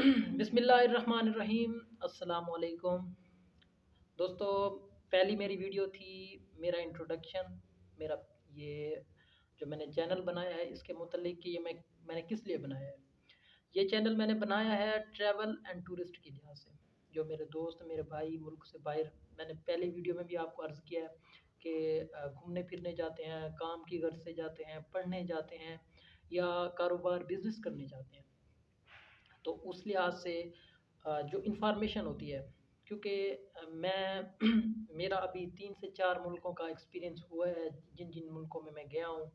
बिस्मिल्लाहिर्रहमानिर्रहीम। अस्सलाम वालेकुम दोस्तों। पहली मेरी वीडियो थी, मेरा इंट्रोडक्शन, मेरा ये जो मैंने चैनल बनाया है इसके मुतल्लिक कि ये मैंने किस लिए बनाया है। ये चैनल मैंने बनाया है ट्रैवल एंड टूरिस्ट की लिहाज से। जो मेरे दोस्त, मेरे भाई मुल्क से बाहर, मैंने पहले वीडियो में भी आपको अर्ज़ किया है कि घूमने फिरने जाते हैं, काम की गर्ज से जाते हैं, पढ़ने जाते हैं या कारोबार बिज़नेस करने जाते हैं। तो उस लिहाज से जो इन्फॉर्मेशन होती है, क्योंकि मैं मेरा अभी 3 से 4 मुल्कों का एक्सपीरियंस हुआ है। जिन जिन मुल्कों में मैं गया हूँ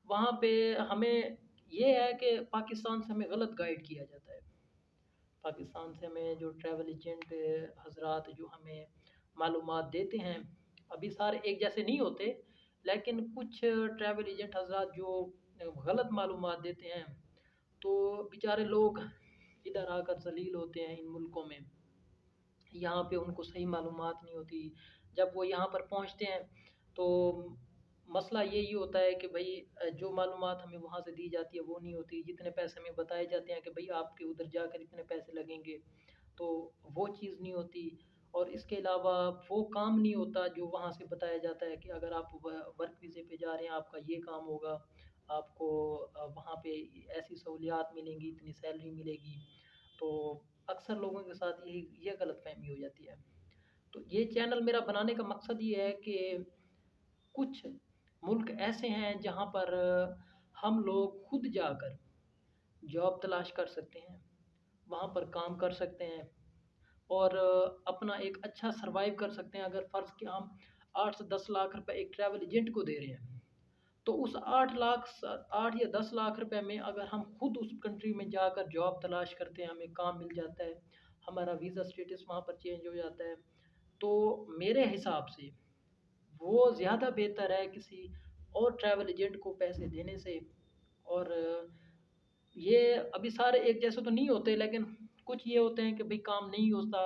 वहाँ पे हमें ये है कि पाकिस्तान से हमें गलत गाइड किया जाता है। पाकिस्तान से हमें जो ट्रैवल एजेंट हजरात जो हमें मालूमात देते हैं, अभी सारे एक जैसे नहीं होते, लेकिन कुछ ट्रैवल एजेंट हजरात जो गलत मालूमात देते हैं, तो बेचारे लोग इधर आकर ज़लील होते हैं इन मुल्कों में। यहाँ पे उनको सही मालूमात नहीं होती। जब वो यहाँ पर पहुँचते हैं तो मसला यही होता है कि भई जो मालूमात हमें वहाँ से दी जाती है वो नहीं होती। जितने पैसे हमें बताए जाते हैं कि भई आपके उधर जाकर इतने पैसे लगेंगे, तो वो चीज़ नहीं होती। और इसके अलावा वो काम नहीं होता जो वहाँ से बताया जाता है कि अगर आप वर्क वीज़े पे जा रहे हैं, आपका ये काम होगा, आपको वहाँ पे ऐसी सहूलियात मिलेंगी, इतनी सैलरी मिलेगी। तो अक्सर लोगों के साथ ये गलतफ़हमी हो जाती है। तो ये चैनल मेरा बनाने का मकसद ये है कि कुछ मुल्क ऐसे हैं जहाँ पर हम लोग खुद जाकर जॉब तलाश कर सकते हैं, वहाँ पर काम कर सकते हैं और अपना एक अच्छा सर्वाइव कर सकते हैं। अगर फ़र्ज़ कि हम 8 से 10 लाख रुपए एक ट्रैवल एजेंट को दे रहे हैं, तो उस 8 या 10 लाख रुपए में अगर हम खुद उस कंट्री में जाकर जॉब तलाश करते हैं, हमें काम मिल जाता है, हमारा वीज़ा स्टेटस वहाँ पर चेंज हो जाता है, तो मेरे हिसाब से वो ज़्यादा बेहतर है किसी और ट्रैवल एजेंट को पैसे देने से। और ये अभी सारे एक जैसे तो नहीं होते, लेकिन कुछ ये होते हैं कि भाई काम नहीं होता,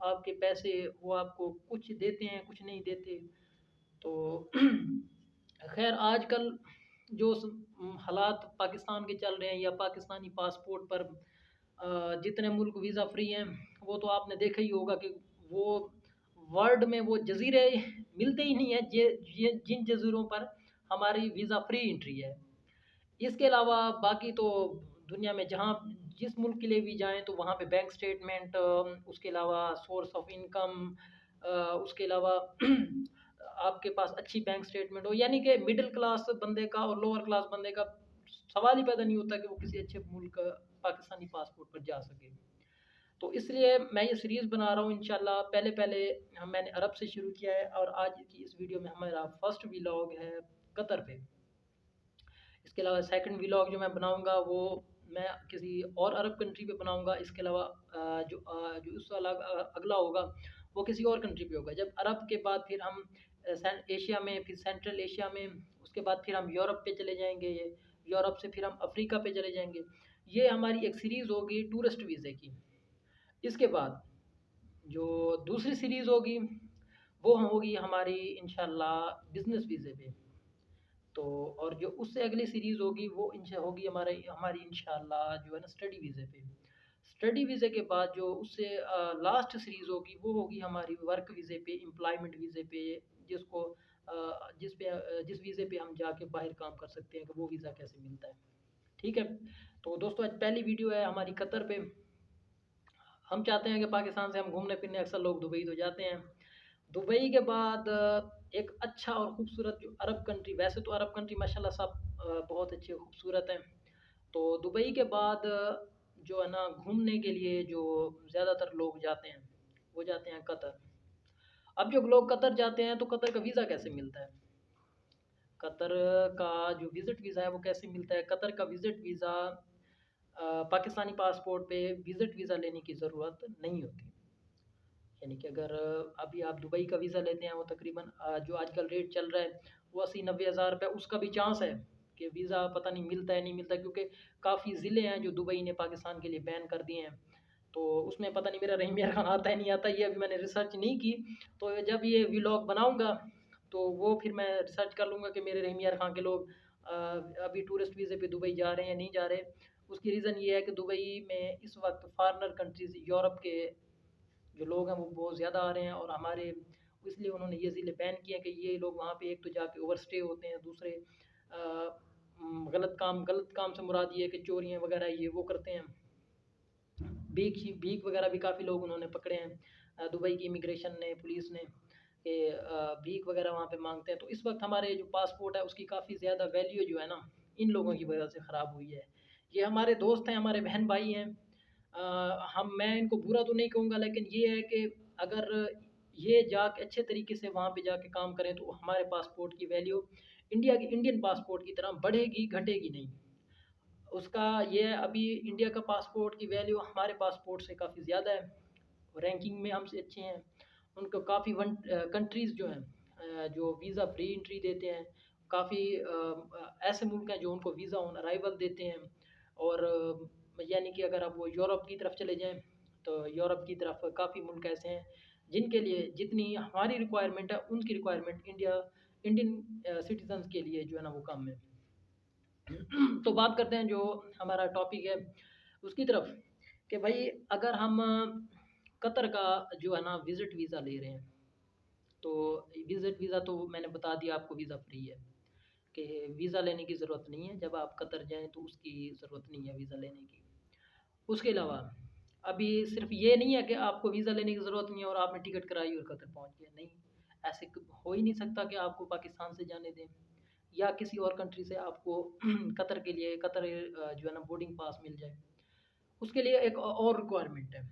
आपके पैसे वो आपको कुछ देते हैं, कुछ नहीं देते। तो खैर आजकल जो हालात पाकिस्तान के चल रहे हैं या पाकिस्तानी पासपोर्ट पर जितने मुल्क वीज़ा फ्री हैं, वो तो आपने देखा ही होगा कि वो वर्ल्ड में वो जज़ीरे मिलते ही नहीं हैं ये जिन जज़ीरों पर हमारी वीज़ा फ्री एंट्री है। इसके अलावा बाकी तो दुनिया में जहाँ जिस मुल्क के लिए भी जाएँ तो वहाँ पे बैंक स्टेटमेंट, उसके अलावा सोर्स ऑफ इनकम, उसके अलावा आपके पास अच्छी बैंक स्टेटमेंट हो, यानी कि मिडिल क्लास बंदे का और लोअर क्लास बंदे का सवाल ही पैदा नहीं होता कि वो किसी अच्छे मुल्क पाकिस्तानी पासपोर्ट पर जा सके। तो इसलिए मैं ये सीरीज़ बना रहा हूँ इंशाल्लाह। पहले-पहले मैंने अरब से शुरू किया है और आज की इस वीडियो में हमारा फर्स्ट व्लॉग है कतर पे। इसके अलावा सेकंड व्लॉग जो मैं बनाऊँगा वो मैं किसी और अरब कंट्री पे बनाऊँगा। इसके अलावा जो उससे अगला होगा वो किसी और कंट्री पे होगा। जब अरब के बाद फिर हम एशिया में, फिर सेंट्रल एशिया में, उसके बाद फिर हम यूरोप पे चले जाएँगे, यूरोप से फिर हम अफ्रीका पे चले जाएँगे। ये हमारी एक सीरीज़ होगी टूरिस्ट वीज़े की। इसके बाद जो दूसरी सीरीज़ होगी वो होगी हमारी इंशाल्लाह बिज़नेस वीज़े पे। तो और जो उससे अगली सीरीज़ होगी वो इंशा होगी हमारी इंशाल्लाह जो है ना स्टडी वीज़े पे। स्टडी वीज़े के बाद जो उससे लास्ट सीरीज़ होगी वो होगी हमारी वर्क वीज़े पे, एम्प्लॉयमेंट वीज़े पे, जिसको जिस वीज़े पे हम जाके बाहर काम कर सकते हैं कि वो वीज़ा कैसे मिलता है। ठीक है? तो दोस्तों आज पहली वीडियो है हमारी कतर पे। हम चाहते हैं कि पाकिस्तान से हम घूमने फिरने अक्सर लोग दुबई तो जाते हैं। दुबई के बाद एक अच्छा और ख़ूबसूरत जो अरब कंट्री, वैसे तो अरब कंट्री माशाल्लाह सब बहुत अच्छे खूबसूरत हैं। तो दुबई के बाद जो है ना घूमने के लिए जो ज़्यादातर लोग जाते हैं, वो जाते हैं कतर। अब जब लोग कतर जाते हैं तो कतर का वीज़ा कैसे मिलता है? कतर का जो विज़िट वीज़ा है वो कैसे मिलता है? कतर का विज़िट वीज़ा पाकिस्तानी पासपोर्ट पे विज़िट वीज़ा लेने की ज़रूरत नहीं होती। यानी कि अगर अभी आप दुबई का वीज़ा लेते हैं वो तकरीबन जो आजकल रेट चल रहा है वो 80-90 हज़ार रुपये, उसका भी चांस है कि वीज़ा पता नहीं मिलता है नहीं मिलता, क्योंकि काफ़ी ज़िले हैं जो दुबई ने पाकिस्तान के लिए बैन कर दिए हैं। तो उसमें पता नहीं मेरा रहीम यार खान आता है नहीं आता, ये अभी मैंने रिसर्च नहीं की। तो जब ये व्लॉग बनाऊँगा तो वो फिर मैं रिसर्च कर लूँगा कि मेरे रहीम यार खान के लोग अभी टूरिस्ट वीज़े पे दुबई जा रहे हैं या नहीं जा रहे। उसकी रीज़न ये है कि दुबई में इस वक्त फॉरेनर कंट्रीज़ यूरोप के जो लोग हैं वो बहुत ज़्यादा आ रहे हैं, और हमारे इसलिए उन्होंने ये ज़िले बैन किए हैं कि ये लोग वहाँ पे एक तो जाके ओवरस्टे होते हैं, दूसरे गलत काम से मुराद ये है कि चोरियाँ वगैरह ये वो करते हैं। भीख वगैरह भी काफ़ी लोग उन्होंने पकड़े हैं, दुबई की इमिग्रेशन ने, पुलिस ने, कि भीख वगैरह वहाँ पे मांगते हैं। तो इस वक्त हमारे जो पासपोर्ट है उसकी काफ़ी ज़्यादा वैल्यू जो है ना, इन लोगों की वजह से ख़राब हुई है। ये हमारे दोस्त हैं, हमारे बहन भाई हैं। मैं इनको बुरा तो नहीं कहूँगा, लेकिन ये है कि अगर ये जाके अच्छे तरीके से वहाँ पे जाके काम करें तो हमारे पासपोर्ट की वैल्यू इंडियन पासपोर्ट की तरह बढ़ेगी, घटेगी नहीं। उसका ये है, अभी इंडिया का पासपोर्ट की वैल्यू हमारे पासपोर्ट से काफ़ी ज़्यादा है, रैंकिंग में हमसे अच्छे हैं। उनको काफ़ी कंट्रीज़ जो हैं जो वीज़ा फ्री एंट्री देते हैं, काफ़ी ऐसे मुल्क हैं जो उनको वीज़ा ऑन अराइवल देते हैं। और यानी कि अगर आप वो यूरोप की तरफ चले जाएँ, तो यूरोप की तरफ काफ़ी मुल्क ऐसे हैं जिनके लिए जितनी हमारी रिक्वायरमेंट है, उनकी रिक्वायरमेंट इंडियन सिटीज़न्स के लिए जो है ना वो कम है। तो बात करते हैं जो हमारा टॉपिक है उसकी तरफ, कि भाई अगर हम कतर का जो है ना विज़िट वीज़ा ले रहे हैं, तो विज़िट वीज़ा तो मैंने बता दिया आपको, वीज़ा फ्री है, कि वीज़ा लेने की ज़रूरत नहीं है। जब आप कतर जाएँ तो उसकी ज़रूरत नहीं है वीज़ा लेने की। उसके अलावा अभी सिर्फ ये नहीं है कि आपको वीज़ा लेने की ज़रूरत नहीं है और आपने टिकट कराई और कतर पहुँच गए, नहीं। ऐसे हो ही नहीं सकता कि आपको पाकिस्तान से जाने दें या किसी और कंट्री से आपको कतर के लिए जो है ना बोर्डिंग पास मिल जाए। उसके लिए एक और रिक्वायरमेंट है।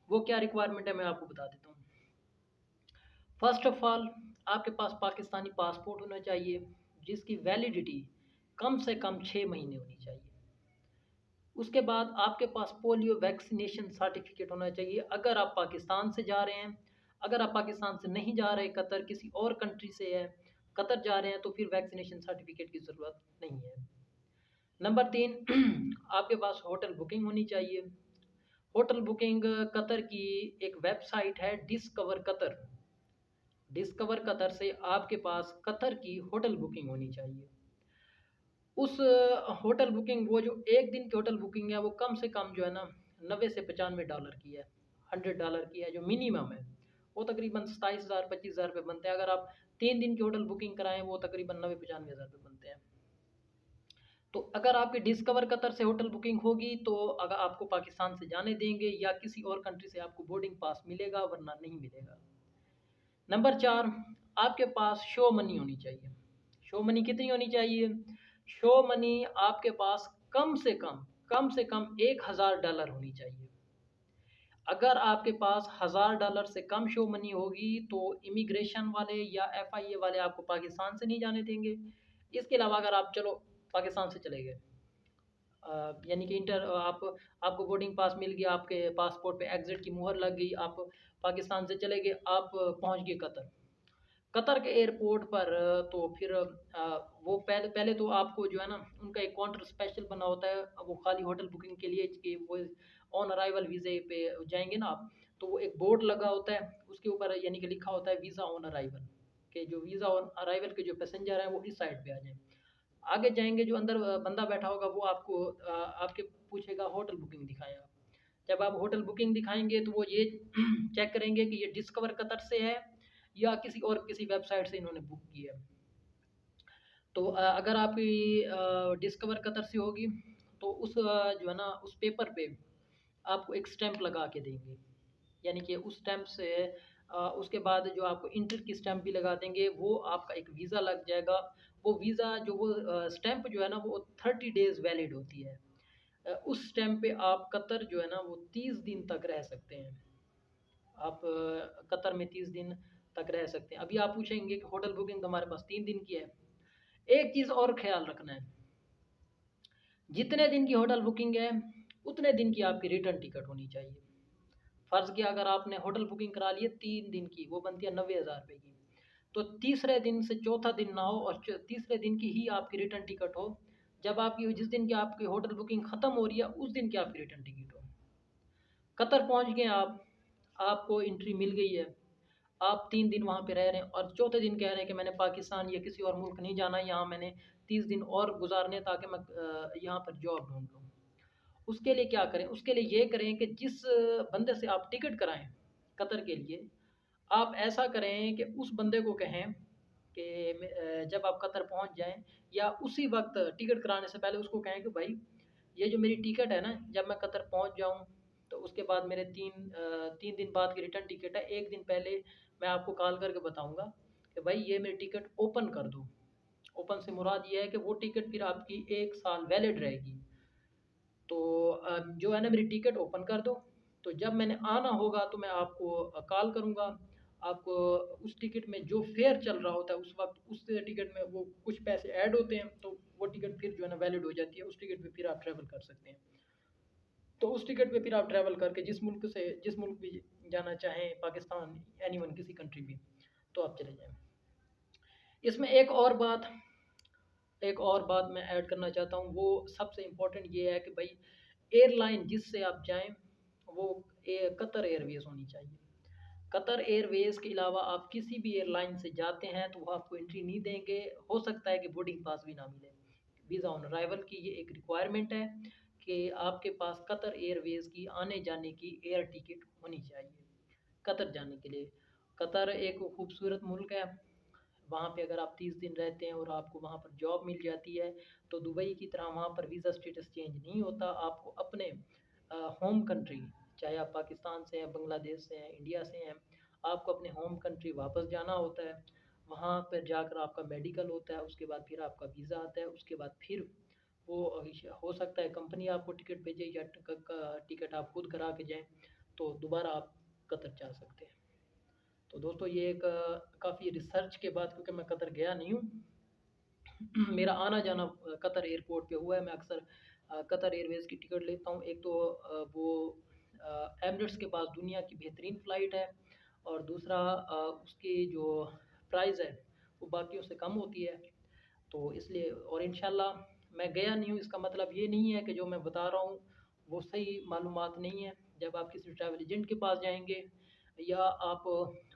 वो क्या रिक्वायरमेंट है मैं आपको बता देता हूँ। फर्स्ट ऑफ ऑल, आपके पास पाकिस्तानी पासपोर्ट होना चाहिए जिसकी वैलिडिटी कम से कम 6 महीने होनी चाहिए। उसके बाद आपके पास पोलियो वैक्सीनेशन सर्टिफिकेट होना चाहिए अगर आप पाकिस्तान से जा रहे हैं। अगर आप पाकिस्तान से नहीं जा रहे, कतर किसी और कंट्री से है, कतर जा रहे हैं, तो फिर वैक्सीनेशन सर्टिफिकेट की ज़रूरत नहीं है। नंबर 3, आपके पास होटल बुकिंग होनी चाहिए। होटल बुकिंग कतर की एक वेबसाइट है डिस्कवर कतर। डिस्कवर कतर से आपके पास कतर की होटल बुकिंग होनी चाहिए। उस होटल बुकिंग, वो जो एक दिन की होटल बुकिंग है वो कम से कम जो है ना 90 से $95 की है, $100 की है जो मिनिमम है। वो तकरीबन 27,000 25,000 रुपये बनते हैं। अगर आप 3 दिन की होटल बुकिंग कराएं वो तकरीबन 90 95 हज़ार रुपये बनते हैं। तो अगर आपकी डिस्कवर कतर से होटल बुकिंग होगी तो अगर आपको पाकिस्तान से जाने देंगे या किसी और कंट्री से आपको बोर्डिंग पास मिलेगा, वरना नहीं मिलेगा। नंबर 4, आपके पास शो मनी होनी चाहिए। शो मनी कितनी होनी चाहिए? शो मनी आपके पास कम से कम $1,000 होनी चाहिए। अगर आपके पास $1,000 से कम शो मनी होगी तो इमिग्रेशन वाले या FIA वाले आपको पाकिस्तान से नहीं जाने देंगे। इसके अलावा अगर आप चलो पाकिस्तान से चले गए, यानी कि आपको बोर्डिंग पास मिल गया, आपके पासपोर्ट पे एग्ज़िट की मुहर लग गई, आप पाकिस्तान से चले गए, आप पहुंच गए कतर। कतर के एयरपोर्ट पर तो फिर वो पहले पहले तो आपको जो है ना उनका एक काउंटर स्पेशल बना होता है, वो खाली होटल बुकिंग के लिए कि वो ऑन अराइवल वीज़े पे जाएंगे ना आप, तो वो एक बोर्ड लगा होता है, उसके ऊपर यानी कि लिखा होता है वीज़ा ऑन अराइवल, कि जो वीज़ा ऑन अराइवल के जो पैसेंजर हैं वो इस साइड पे आ जाएं। आगे जाएंगे, जो अंदर बंदा बैठा होगा वो आपको आपके पूछेगा होटल बुकिंग दिखाएं आप। जब आप होटल बुकिंग दिखाएंगे तो वो ये चेक करेंगे कि ये डिस्कवर कतर से है या किसी वेबसाइट से इन्होंने बुक की है। तो अगर आपकी डिस्कवर कतर से होगी तो जो है ना उस पेपर पे आपको एक स्टैंप लगा के देंगे, यानी कि उस स्टैंप से उसके बाद जो आपको इंटर की स्टैंप भी लगा देंगे, वो आपका एक वीज़ा लग जाएगा। वो वीज़ा जो वो स्टैंप जो है ना वो 30 डेज़ वैलिड होती है। उस स्टैंप पे आप कतर जो है ना वो 30 दिन तक रह सकते हैं। आप कतर में 30 दिन तक रह सकते हैं। अभी आप पूछेंगे कि होटल बुकिंग तो हमारे पास 3 दिन की है। एक चीज़ और ख्याल रखना है, जितने दिन की होटल बुकिंग है उतने दिन की आपकी रिटर्न टिकट होनी चाहिए। फ़र्ज़ किया अगर आपने होटल बुकिंग करा ली है 3 दिन की, वो बनती है 90,000 रुपये की, तो तीसरे दिन से चौथा दिन ना हो और तीसरे दिन की ही आपकी रिटर्न टिकट हो। जब आपकी जिस दिन की आपकी होटल बुकिंग ख़त्म हो रही है उस दिन की आपकी रिटर्न टिकट हो। कतर पहुंच गए आप, आपको एंट्री मिल गई है, आप 3 दिन वहाँ पे रह रहे हैं और चौथे दिन कह रहे हैं कि मैंने पाकिस्तान या किसी और मुल्क नहीं जाना, यहाँ मैंने 30 दिन और गुजारने ताकि मैं यहाँ पर जॉब ढूंढ लूँ। उसके लिए क्या करें, उसके लिए ये करें कि जिस बंदे से आप टिकट कराएं कतर के लिए, आप ऐसा करें कि उस बंदे को कहें कि जब आप कतर पहुंच जाएं या उसी वक्त टिकट कराने से पहले उसको कहें कि भाई ये जो मेरी टिकट है ना, जब मैं कतर पहुंच जाऊं तो उसके बाद मेरे 3 दिन बाद की रिटर्न टिकट है, एक दिन पहले मैं आपको कॉल करके बताऊंगा कि भाई ये मेरी टिकट ओपन कर दो। ओपन से मुराद ये है कि वो टिकट फिर आपकी 1 साल वैलिड रहेगी। तो जो है ना, मेरी टिकट ओपन कर दो। तो जब मैंने आना होगा तो मैं आपको कॉल करूँगा। आपको उस टिकट में जो फेयर चल रहा होता है उस वक्त, उस टिकट में वो कुछ पैसे ऐड होते हैं, तो वो टिकट फिर जो है ना वैलिड हो जाती है, उस टिकट पे फिर आप ट्रैवल कर सकते हैं। तो उस टिकट पे फिर आप ट्रैवल करके जिस मुल्क भी जाना चाहें, पाकिस्तान, एनीवन, किसी कंट्री भी, तो आप चले जाएं। इसमें एक और बात मैं ऐड करना चाहता हूँ, वो सबसे इम्पोर्टेंट ये है कि भाई एयरलाइन जिससे आप जाएं वो कतर एयरवेज़ होनी चाहिए। कतर एयरवेज़ के अलावा आप किसी भी एयरलाइन से जाते हैं तो वो आपको एंट्री नहीं देंगे। हो सकता है कि बोर्डिंग पास भी ना मिले। वीज़ा ऑन अराइवल की ये एक रिक्वायरमेंट है कि आपके पास कतर एयरवेज़ की आने जाने की एयर टिकट होनी चाहिए कतर जाने के लिए। कतर एक खूबसूरत मुल्क है। वहाँ पे अगर आप 30 दिन रहते हैं और आपको वहाँ पर जॉब मिल जाती है तो दुबई की तरह वहाँ पर वीज़ा स्टेटस चेंज नहीं होता। आपको अपने होम कंट्री, चाहे आप पाकिस्तान से हैं, बांग्लादेश से हैं, इंडिया से हैं, आपको अपने होम कंट्री वापस जाना होता है। वहाँ पर जाकर आपका मेडिकल होता है, उसके बाद फिर आपका वीज़ा आता है, उसके बाद फिर वो हो सकता है कंपनी आपको टिकट भेजे या टिकट आप खुद करा के जाएं, तो दोबारा आप कतर जा सकते हैं। तो दोस्तों ये एक काफ़ी रिसर्च के बाद, क्योंकि मैं कतर गया नहीं हूँ, मेरा आना जाना कतर एयरपोर्ट पे हुआ है। मैं अक्सर कतर एयरवेज़ की टिकट लेता हूँ। एक तो वो एमिरेट्स के पास दुनिया की बेहतरीन फ़्लाइट है, और दूसरा उसकी जो प्राइस है वो बाकियों से कम होती है। तो इसलिए, और इंशाल्लाह मैं गया नहीं हूँ, इसका मतलब ये नहीं है कि जो मैं बता रहा हूँ वो सही मालूमात नहीं है। जब आप किसी ट्रैवल एजेंट के पास जाएंगे या आप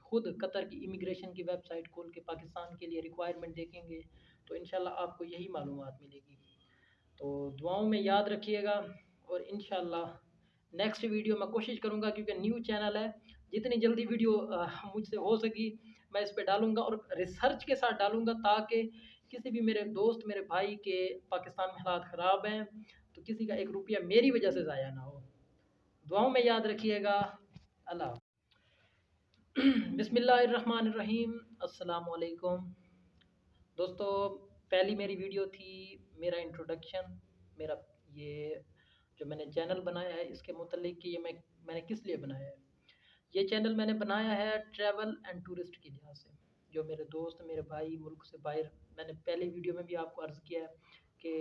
खुद कतर की इमिग्रेशन की वेबसाइट खोल के पाकिस्तान के लिए रिक्वायरमेंट देखेंगे तो इंशाल्लाह आपको यही मालूमात मिलेगी। तो दुआओं में याद रखिएगा, और इंशाल्लाह नेक्स्ट वीडियो मैं कोशिश करूँगा, क्योंकि न्यू चैनल है, जितनी जल्दी वीडियो मुझसे हो सकी मैं इस पे डालूँगा, और रिसर्च के साथ डालूँगा, ताकि किसी भी मेरे दोस्त, मेरे भाई के पाकिस्तान में हालात ख़राब हैं तो किसी का 1 रुपया मेरी वजह से ज़ाया ना हो। दुआओं में याद रखिएगा। अल्लाह। बिस्मिल्लाहिर्रहमानिर्रहीम। अस्सलाम वालेकुम। दोस्तों, पहली मेरी वीडियो थी, मेरा इंट्रोडक्शन, मेरा ये जो मैंने चैनल बनाया है इसके मुतल्लिक कि ये मैंने किस लिए बनाया है। ये चैनल मैंने बनाया है ट्रैवल एंड टूरिस्ट की लिहाज से। जो मेरे दोस्त, मेरे भाई मुल्क से बाहर, मैंने पहली वीडियो में भी आपको अर्ज़ किया है कि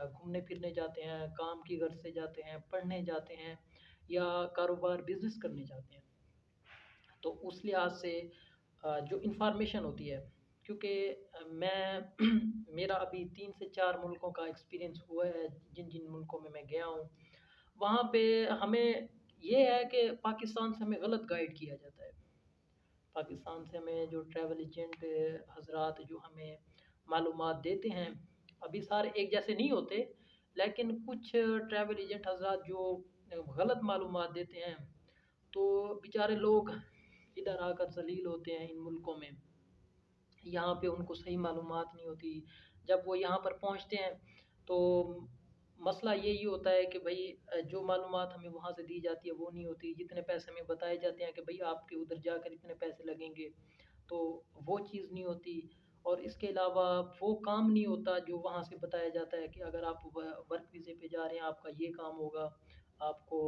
घूमने फिरने जाते हैं, काम की गर्ज से जाते हैं, पढ़ने जाते हैं, या कारोबार बिज़नेस करने जाते हैं। तो उस लिहाज से जो इन्फॉर्मेशन होती है, क्योंकि मैं मेरा अभी 3 से 4 मुल्कों का एक्सपीरियंस हुआ है, जिन जिन मुल्कों में मैं गया हूँ वहाँ पे हमें ये है कि पाकिस्तान से हमें गलत गाइड किया जाता है। पाकिस्तान से हमें जो ट्रैवल एजेंट हजरात जो हमें मालूमात देते हैं, अभी सारे एक जैसे नहीं होते, लेकिन कुछ ट्रैवल एजेंट हजरात जो गलत मालूमात देते हैं, तो बेचारे लोग इधर आकर जलील होते हैं इन मुल्कों में। यहाँ पे उनको सही मालूमात नहीं होती। जब वो यहाँ पर पहुँचते हैं तो मसला यही होता है कि भाई जो मालूमात हमें वहाँ से दी जाती है वो नहीं होती। जितने पैसे हमें बताए जाते हैं कि भाई आपके उधर जाकर इतने पैसे लगेंगे, तो वो चीज़ नहीं होती। और इसके अलावा वो काम नहीं होता जो वहाँ से बताया जाता है कि अगर आप वर्क वीज़े पे जा रहे हैं, आपका ये काम होगा, आपको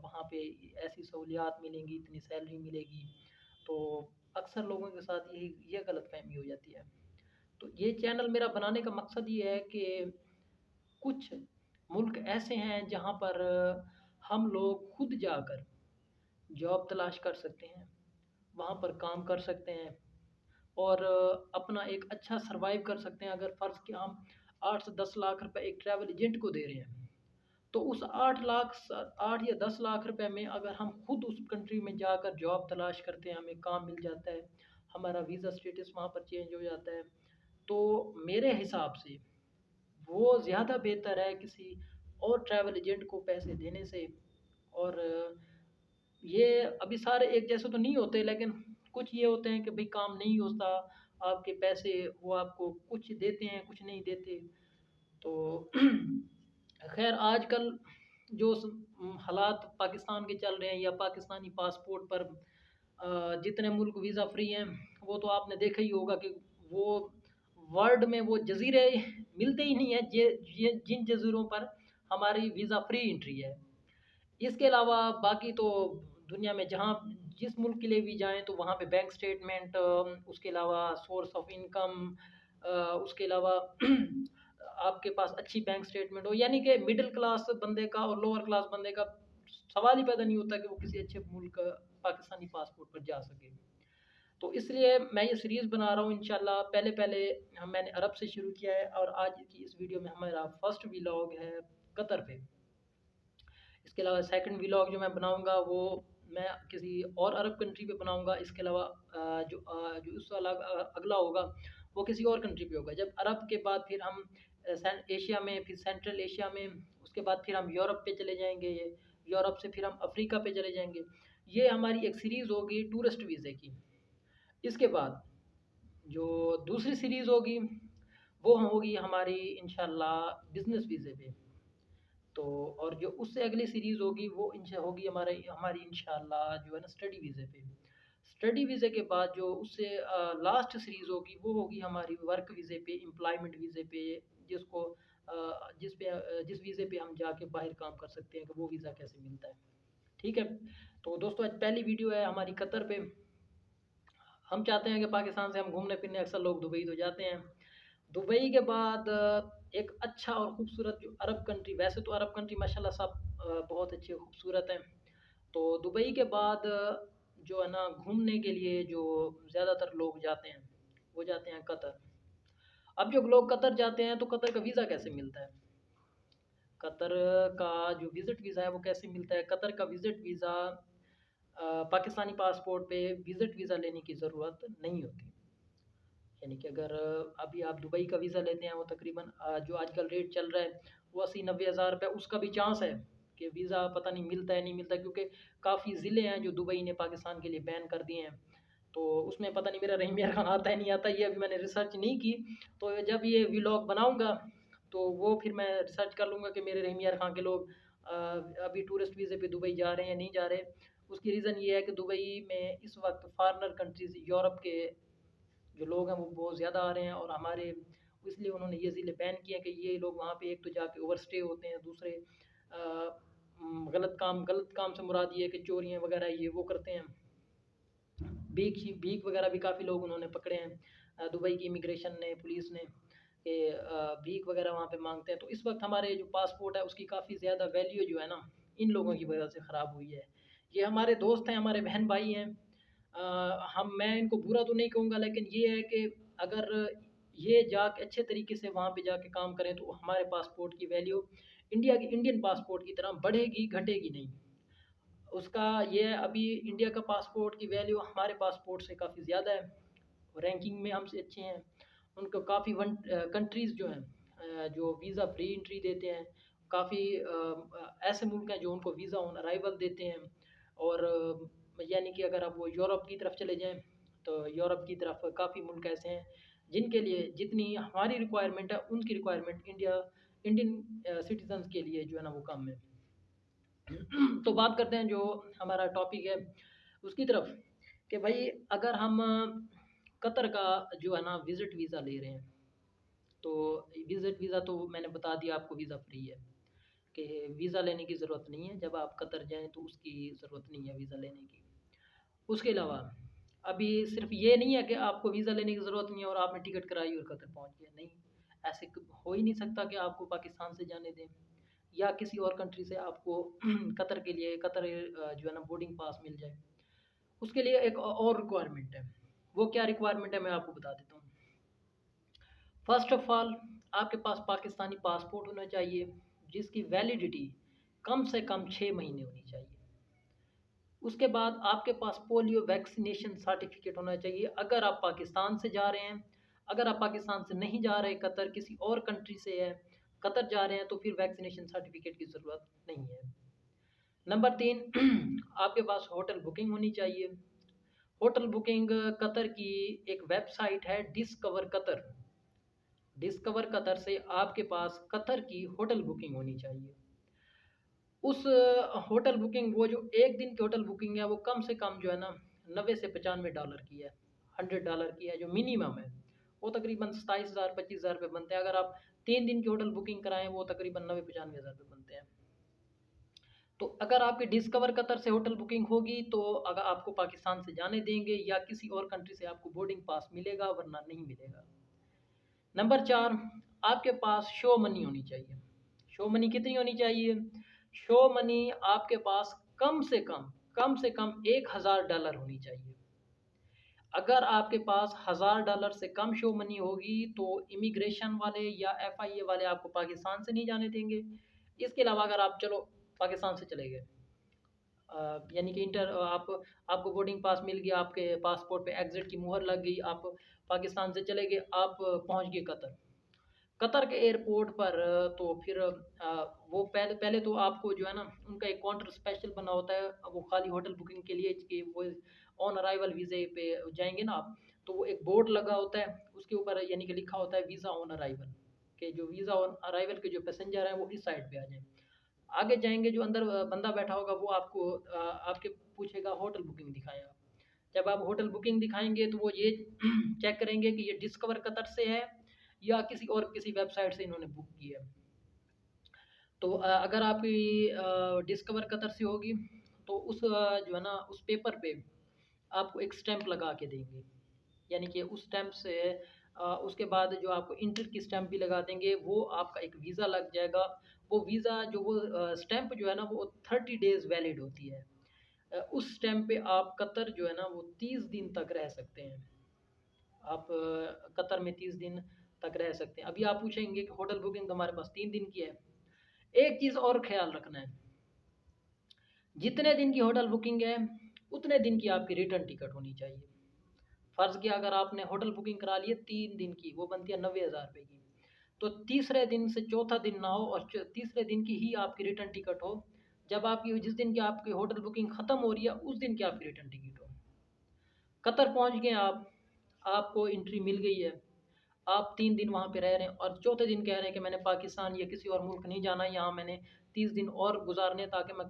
वहाँ पे ऐसी सहूलियात मिलेंगी, इतनी सैलरी मिलेगी। तो अक्सर लोगों के साथ ये गलतफ़हमी हो जाती है। तो ये चैनल मेरा बनाने का मकसद ये है कि कुछ मुल्क ऐसे हैं जहाँ पर हम लोग खुद जाकर जॉब तलाश कर सकते हैं, वहाँ पर काम कर सकते हैं, और अपना एक अच्छा सर्वाइव कर सकते हैं। अगर फ़र्ज़ कि हम 8 से 10 लाख रुपए एक ट्रैवल एजेंट को दे रहे हैं, तो उस 8 या 10 लाख रुपए में अगर हम खुद उस कंट्री में जाकर जॉब तलाश करते हैं, हमें काम मिल जाता है, हमारा वीज़ा स्टेटस वहाँ पर चेंज हो जाता है, तो मेरे हिसाब से वो ज़्यादा बेहतर है किसी और ट्रैवल एजेंट को पैसे देने से। और ये अभी सारे एक जैसे तो नहीं होते, लेकिन कुछ ये होते हैं कि भाई काम नहीं होता, आपके पैसे वो आपको कुछ देते हैं कुछ नहीं देते। तो खैर आजकल जो हालात पाकिस्तान के चल रहे हैं, या पाकिस्तानी पासपोर्ट पर जितने मुल्क वीज़ा फ्री हैं, वो तो आपने देखा ही होगा कि वो वर्ल्ड में वो जजीरे मिलते ही नहीं है ये जिन जजीरों पर हमारी वीज़ा फ्री एंट्री है। इसके अलावा बाकी तो दुनिया में जहाँ जिस मुल्क के लिए भी जाएँ तो वहाँ पे बैंक स्टेटमेंट, उसके अलावा सोर्स ऑफ इनकम, उसके अलावा आपके पास अच्छी बैंक स्टेटमेंट हो, यानी कि मिडिल क्लास बंदे का और लोअर क्लास बंदे का सवाल ही पैदा नहीं होता कि वो किसी अच्छे मुल्क पाकिस्तानी पासपोर्ट पर जा सके। तो इसलिए मैं ये सीरीज़ बना रहा हूँ इंशाल्लाह। पहले पहले मैंने अरब से शुरू किया है, और आज की इस वीडियो में हमारा फर्स्ट व्लॉग है कतर पे। इसके अलावा सेकंड व्लॉग जो मैं बनाऊंगा वो मैं किसी और अरब कंट्री पे बनाऊंगा। इसके अलावा जो उस वाला अगला होगा वो किसी और कंट्री पे होगा। जब अरब के बाद फिर हम एशिया में, फिर सेंट्रल एशिया में, उसके बाद फिर हम यूरोप पे चले जाएंगे, यूरोप से फिर हम अफ्रीका पे चले जाएंगे। ये हमारी एक सीरीज़ होगी टूरिस्ट वीज़े की। इसके बाद जो दूसरी सीरीज़ होगी वो होगी हमारी इंशाल्लाह बिज़नेस वीज़े पे। तो और जो उससे अगली सीरीज़ होगी वो होगी हमारी इंशाल्लाह जो है ना स्टडी वीज़े पे। स्टडी वीज़े के बाद जो उससे लास्ट सीरीज़ होगी वो होगी हमारी वर्क वीज़े पे, एम्प्लॉयमेंट वीज़े पे, जिसको जिस वीज़े पे हम जाके बाहर काम कर सकते हैं कि वो वीज़ा कैसे मिलता है। ठीक है। तो दोस्तों आज पहली वीडियो है हमारी कतर पे। हम चाहते हैं कि पाकिस्तान से हम घूमने फिरने अक्सर लोग दुबई तो जाते हैं। दुबई के बाद एक अच्छा और ख़ूबसूरत जो अरब कंट्री, वैसे तो अरब कंट्री माशाल्लाह सब बहुत अच्छे खूबसूरत हैं। तो दुबई के बाद जो है ना घूमने के लिए जो ज़्यादातर लोग जाते हैं वो जाते हैं कतर। अब जो लोग कतर जाते हैं तो कतर का वीज़ा कैसे मिलता है, कतर का जो विज़िट वीज़ा है वो कैसे मिलता है। कतर का विज़िट वीज़ा पाकिस्तानी पासपोर्ट पे विज़िट वीज़ा लेने की ज़रूरत नहीं होती। यानी कि अगर अभी आप दुबई का वीज़ा लेते हैं वो तकरीबन जो आजकल रेट चल रहा है वो 80-90 हज़ार रुपये, उसका भी चांस है कि वीज़ा पता नहीं मिलता है नहीं मिलता, क्योंकि काफ़ी ज़िले हैं जो दुबई ने पाकिस्तान के लिए बैन कर दिए हैं। तो उसमें पता नहीं मेरा रहीम यार खान आता है नहीं आता, ये अभी मैंने रिसर्च नहीं की। तो जब ये व्लॉग बनाऊँगा तो वो फिर मैं रिसर्च कर लूँगा कि मेरे रहीम यार खान के लोग अभी टूरिस्ट वीज़े पे दुबई जा रहे हैं या नहीं जा रहे। उसकी रीज़न ये है कि दुबई में इस वक्त फॉरेनर कंट्रीज़ यूरोप के जो लोग हैं वो बहुत ज़्यादा आ रहे हैं, और हमारे इसलिए उन्होंने ये ज़िले बैन किए हैं कि ये लोग वहाँ पे एक तो जाके ओवर स्टे होते हैं, दूसरे गलत काम से मुराद ये है कि चोरियाँ वगैरह ये वो करते हैं। भीख वगैरह भी काफ़ी लोग उन्होंने पकड़े हैं दुबई की इमिग्रेशन ने, पुलिस ने, कि भीख वगैरह वहाँ पे मांगते हैं। तो इस वक्त हमारे जो पासपोर्ट है उसकी काफ़ी ज़्यादा वैल्यू जो है ना इन लोगों की वजह से ख़राब हुई है। ये हमारे दोस्त हैं, हमारे बहन भाई हैं। मैं इनको बुरा तो नहीं कहूँगा, लेकिन ये है कि अगर ये जाके अच्छे तरीके से वहाँ पे जाके काम करें तो हमारे पासपोर्ट की वैल्यू इंडियन पासपोर्ट की तरह बढ़ेगी, घटेगी नहीं। उसका ये है, अभी इंडिया का पासपोर्ट की वैल्यू हमारे पासपोर्ट से काफ़ी ज़्यादा है, रैंकिंग में हमसे अच्छे हैं। उनको काफ़ी कंट्रीज़ जो हैं जो वीज़ा फ्री एंट्री देते हैं, काफ़ी ऐसे मुल्क हैं जो उनको वीज़ा ऑन अराइवल देते हैं। और यानी कि अगर आप वो यूरोप की तरफ चले जाएँ तो यूरोप की तरफ काफ़ी मुल्क ऐसे हैं जिनके लिए जितनी हमारी रिक्वायरमेंट है उनकी रिक्वायरमेंट इंडियन सिटीजन्स के लिए जो है ना वो कम है। तो बात करते हैं जो हमारा टॉपिक है उसकी तरफ, कि भाई अगर हम कतर का जो है ना विज़िट वीज़ा ले रहे हैं तो विज़िट वीज़ा तो मैंने बता दिया आपको वीज़ा फ्री है, कि वीज़ा लेने की ज़रूरत नहीं है। जब आप कतर जाएँ तो उसकी ज़रूरत नहीं है वीज़ा लेने की। उसके अलावा अभी सिर्फ ये नहीं है कि आपको वीज़ा लेने की ज़रूरत नहीं है और आपने टिकट कराई और कतर पहुँच गए, नहीं। ऐसे हो ही नहीं सकता कि आपको पाकिस्तान से जाने दें या किसी और कंट्री से आपको कतर के लिए जो है ना बोर्डिंग पास मिल जाए। उसके लिए एक और रिक्वायरमेंट है। वो क्या रिक्वायरमेंट है मैं आपको बता देता हूँ। फर्स्ट ऑफ ऑल आपके पास पाकिस्तानी पासपोर्ट होना चाहिए जिसकी वैलिडिटी कम से कम 6 महीने होनी चाहिए। उसके बाद आपके पास पोलियो वैक्सीनेशन सर्टिफिकेट होना चाहिए अगर आप पाकिस्तान से जा रहे हैं। अगर आप पाकिस्तान से नहीं जा रहे, कतर किसी और कंट्री से है, कतर जा रहे हैं तो फिर वैक्सीनेशन सर्टिफिकेट की ज़रूरत नहीं है। नंबर 3, आपके पास होटल बुकिंग होनी चाहिए। होटल बुकिंग कतर की एक वेबसाइट है डिस्कवर कतर। डिस्कवर कतर से आपके पास कतर की होटल बुकिंग होनी चाहिए। उस होटल बुकिंग, वो जो एक दिन की होटल बुकिंग है वो कम से कम जो है ना 90 से $95 की है, $100 की है जो मिनिमम है। वो तकरीबन 27,000 25,000 रुपये बनते हैं। अगर आप 3 दिन की होटल बुकिंग कराएं वो तकरीबन 90-95 हज़ार रुपये बनते हैं। तो अगर आपकी डिस्कवर कतर से होटल बुकिंग होगी तो अगर आपको पाकिस्तान से जाने देंगे या किसी और कंट्री से आपको बोर्डिंग पास मिलेगा, वरना नहीं मिलेगा। नंबर 4, आपके पास शो मनी होनी चाहिए। शो मनी कितनी होनी चाहिए? शो मनी आपके पास कम से कम $1,000 होनी चाहिए। अगर आपके पास $1,000 से कम शो मनी होगी तो इमिग्रेशन वाले या FIA वाले आपको पाकिस्तान से नहीं जाने देंगे। इसके अलावा अगर आप चलो पाकिस्तान से चले गए, यानी कि आपको बोर्डिंग पास मिल गया, आपके पासपोर्ट पे एग्जिट की मुहर लग गई, आप पाकिस्तान से चले गए, आप पहुंच गए कतर। कतर के एयरपोर्ट पर तो फिर वो पहले पहले तो आपको जो है ना उनका एक काउंटर स्पेशल बना होता है, वो खाली होटल बुकिंग के लिए कि वो ऑन अराइवल वीज़े पे जाएंगे ना आप, तो वो एक बोर्ड लगा होता है, उसके ऊपर यानी कि लिखा होता है वीज़ा ऑन अराइवल, के जो वीज़ा ऑन अराइवल के जो पैसेंजर हैं वो इस साइड पे आ जाएं। आगे जाएंगे, जो अंदर बंदा बैठा होगा वो आपको आपके पूछेगा होटल बुकिंग दिखाएं आप। जब आप होटल बुकिंग दिखाएंगे तो वो ये चेक करेंगे कि ये डिस्कवर कतर से है या किसी वेबसाइट से इन्होंने बुक की है। तो अगर आपकी डिस्कवर कतर से होगी तो उस जो है ना उस पेपर पे आपको एक स्टैंप लगा के देंगे, यानी कि उस स्टैंप से उसके बाद जो आपको इंटर की स्टैंप भी लगा देंगे, वो आपका एक वीज़ा लग जाएगा। वो वीज़ा जो वो स्टैंप जो है ना वो 30 डेज़ वैलिड होती है। उस स्टैंप पे आप कतर जो है ना वो 30 दिन तक रह सकते हैं। आप कतर में 30 दिन तक रह सकते हैं। अभी आप पूछेंगे कि होटल बुकिंग तो हमारे पास 3 दिन की है। एक चीज़ और ख्याल रखना है, जितने दिन की होटल बुकिंग है उतने दिन की आपकी रिटर्न टिकट होनी चाहिए। फ़र्ज़ किया अगर आपने होटल बुकिंग करा ली है 3 दिन की, वो बनती है 90,000 रुपये की, तो तीसरे दिन से चौथा दिन ना हो और तीसरे दिन की ही आपकी रिटर्न टिकट हो। जब आपकी जिस दिन की आपकी होटल बुकिंग ख़त्म हो रही है उस दिन की आपकी रिटर्न टिकट हो। कतर पहुंच गए आप, आपको एंट्री मिल गई है, आप 3 दिन वहाँ पे रह रहे हैं और चौथे दिन कह रहे हैं कि मैंने पाकिस्तान या किसी और मुल्क नहीं जाना, यहाँ मैंने 30 दिन और गुजारने ताकि मैं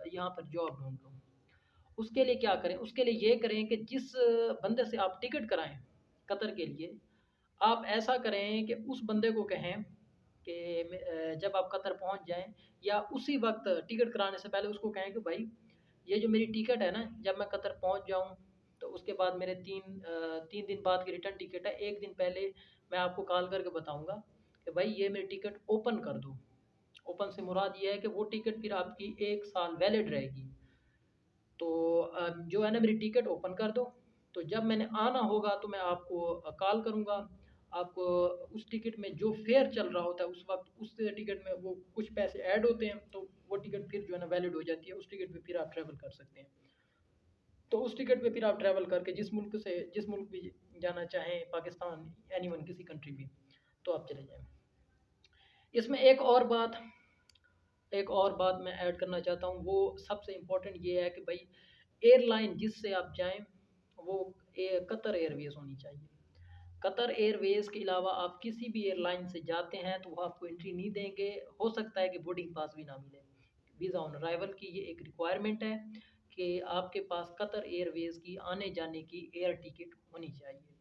यहाँ पर जॉब ढूंढ लूँ। उसके लिए क्या करें? उसके लिए ये करें कि जिस बंदे से आप टिकट कराएं कतर के लिए, आप ऐसा करें कि उस बंदे को कहें कि जब आप कतर पहुँच जाएं या उसी वक्त टिकट कराने से पहले उसको कहें कि भाई ये जो मेरी टिकट है ना, जब मैं कतर पहुँच जाऊँ तो उसके बाद मेरे 3 दिन बाद की रिटर्न टिकट है, एक दिन पहले मैं आपको कॉल करके बताऊँगा कि भाई ये मेरी टिकट ओपन कर दो। ओपन से मुराद ये है कि वो टिकट फिर आपकी 1 साल वैलिड रहेगी। तो जो है ना मेरी टिकट ओपन कर दो, तो जब मैंने आना होगा तो मैं आपको कॉल करूँगा। आपको उस टिकट में जो फेयर चल रहा होता है उस वक्त उस टिकट में वो कुछ पैसे ऐड होते हैं, तो वो टिकट फिर जो है ना वैलिड हो जाती है, उस टिकट पे फिर आप ट्रैवल कर सकते हैं। तो उस टिकट पे फिर आप ट्रैवल करके जिस मुल्क भी जाना चाहें, पाकिस्तान, एनीवन, किसी कंट्री भी, तो आप चले जाएँ। इसमें एक और बात मैं ऐड करना चाहता हूँ, वो सबसे इम्पोर्टेंट ये है कि भाई एयरलाइन जिससे आप जाएँ वो कतर एयरवेज़ होनी चाहिए। कतर एयरवेज़ के अलावा आप किसी भी एयरलाइन से जाते हैं तो वो आपको एंट्री नहीं देंगे, हो सकता है कि बोर्डिंग पास भी ना मिले। वीज़ा ऑन अराइवल की ये एक रिक्वायरमेंट है कि आपके पास कतर एयरवेज़ की आने जाने की एयर टिकट होनी चाहिए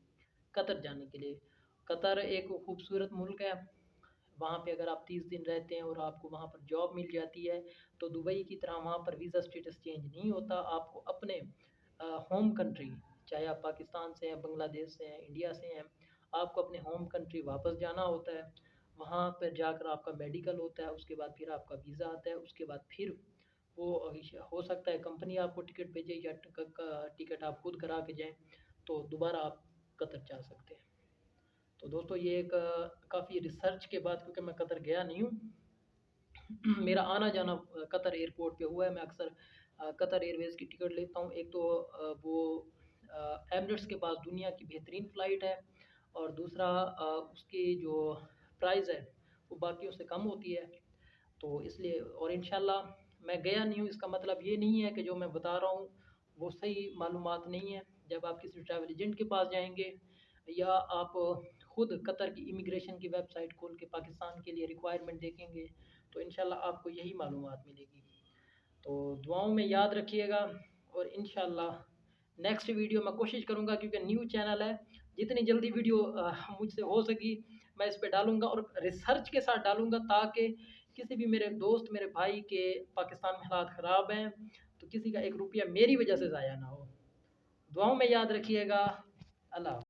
कतर जाने के लिए। कतर एक खूबसूरत मुल्क है, वहाँ पे अगर आप 30 दिन रहते हैं और आपको वहाँ पर जॉब मिल जाती है तो दुबई की तरह वहाँ पर वीज़ा स्टेटस चेंज नहीं होता। आपको अपने होम कंट्री, चाहे आप पाकिस्तान से हैं, बांग्लादेश से हैं, इंडिया से हैं, आपको अपने होम कंट्री वापस जाना होता है। वहाँ पर जाकर आपका मेडिकल होता है, उसके बाद फिर आपका वीज़ा आता है, उसके बाद फिर वो हो सकता है कंपनी आपको टिकट भेजे या टिकट आप खुद करा के जाएँ, तो दोबारा आप कतर जा सकते हैं। तो दोस्तों ये एक काफ़ी रिसर्च के बाद, क्योंकि मैं कतर गया नहीं हूँ, मेरा आना जाना कतर एयरपोर्ट पे हुआ है। मैं अक्सर कतर एयरवेज़ की टिकट लेता हूँ। एक तो वो एमिरेट्स के पास दुनिया की बेहतरीन फ़्लाइट है और दूसरा उसकी जो प्राइस है वो बाकियों से कम होती है। तो इसलिए और इंशाल्लाह मैं गया नहीं हूँ, इसका मतलब ये नहीं है कि जो मैं बता रहा हूँ वो सही मालूमात नहीं है। जब आप किसी ट्रैवल एजेंट के पास जाएंगे या आप खुद कतर की इमिग्रेशन की वेबसाइट खोल के पाकिस्तान के लिए रिक्वायरमेंट देखेंगे तो इंशाल्लाह आपको यही मालूमात मिलेगी। तो दुआओं में याद रखिएगा और इंशाल्लाह नेक्स्ट वीडियो मैं कोशिश करूँगा, क्योंकि न्यू चैनल है, जितनी जल्दी वीडियो मुझसे हो सकी मैं इस पे डालूँगा और रिसर्च के साथ डालूँगा, ताकि किसी भी मेरे दोस्त मेरे भाई के पाकिस्तान में हालात ख़राब हैं तो किसी का एक रुपया मेरी वजह से ज़ाया ना हो। दुआओं में याद रखिएगा। अल्लाह।